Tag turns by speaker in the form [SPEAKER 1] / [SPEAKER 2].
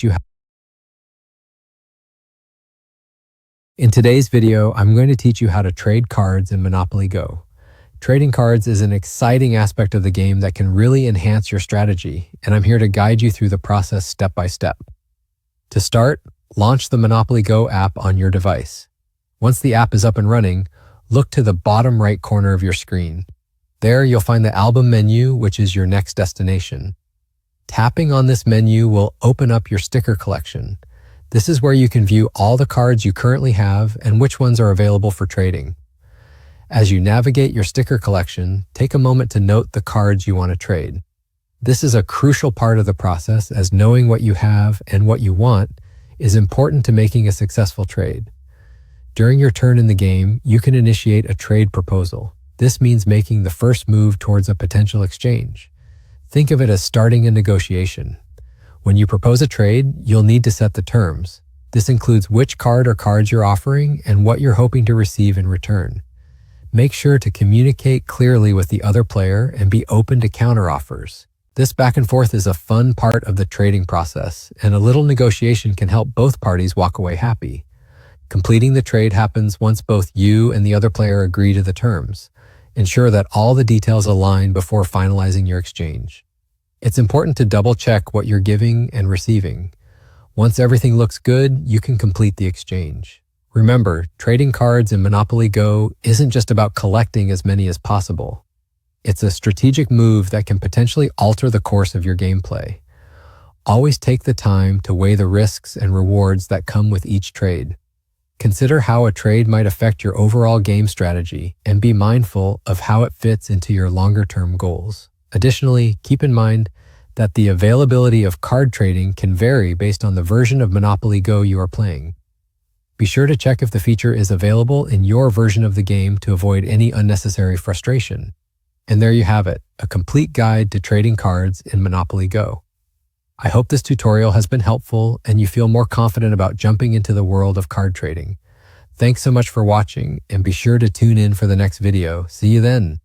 [SPEAKER 1] you. In today's video, I'm going to teach you how to trade cards in Monopoly Go. Trading cards is an exciting aspect of the game that can really enhance your strategy, and I'm here to guide you through the process step by step. To start, launch the Monopoly Go app on your device. Once the app is up and running, look to the bottom right corner of your screen. There, you'll find the album menu, which is your next destination. Tapping on this menu will open up your sticker collection. This is where you can view all the cards you currently have and which ones are available for trading. As you navigate your sticker collection, take a moment to note the cards you want to trade. This is a crucial part of the process, as knowing what you have and what you want is important to making a successful trade. During your turn in the game, you can initiate a trade proposal. This means making the first move towards a potential exchange. Think of it as starting a negotiation. When you propose a trade, you'll need to set the terms. This includes which card or cards you're offering and what you're hoping to receive in return. Make sure to communicate clearly with the other player and be open to counteroffers. This back and forth is a fun part of the trading process, and a little negotiation can help both parties walk away happy. Completing the trade happens once both you and the other player agree to the terms. Ensure that all the details align before finalizing your exchange. It's important to double-check what you're giving and receiving. Once everything looks good, you can complete the exchange. Remember, trading cards in Monopoly Go isn't just about collecting as many as possible. It's a strategic move that can potentially alter the course of your gameplay. Always take the time to weigh the risks and rewards that come with each trade. Consider how a trade might affect your overall game strategy and be mindful of how it fits into your longer-term goals. Additionally, keep in mind that the availability of card trading can vary based on the version of Monopoly Go you are playing. Be sure to check if the feature is available in your version of the game to avoid any unnecessary frustration. And there you have it, a complete guide to trading cards in Monopoly Go. I hope this tutorial has been helpful and you feel more confident about jumping into the world of card trading. Thanks so much for watching, and be sure to tune in for the next video. See you then.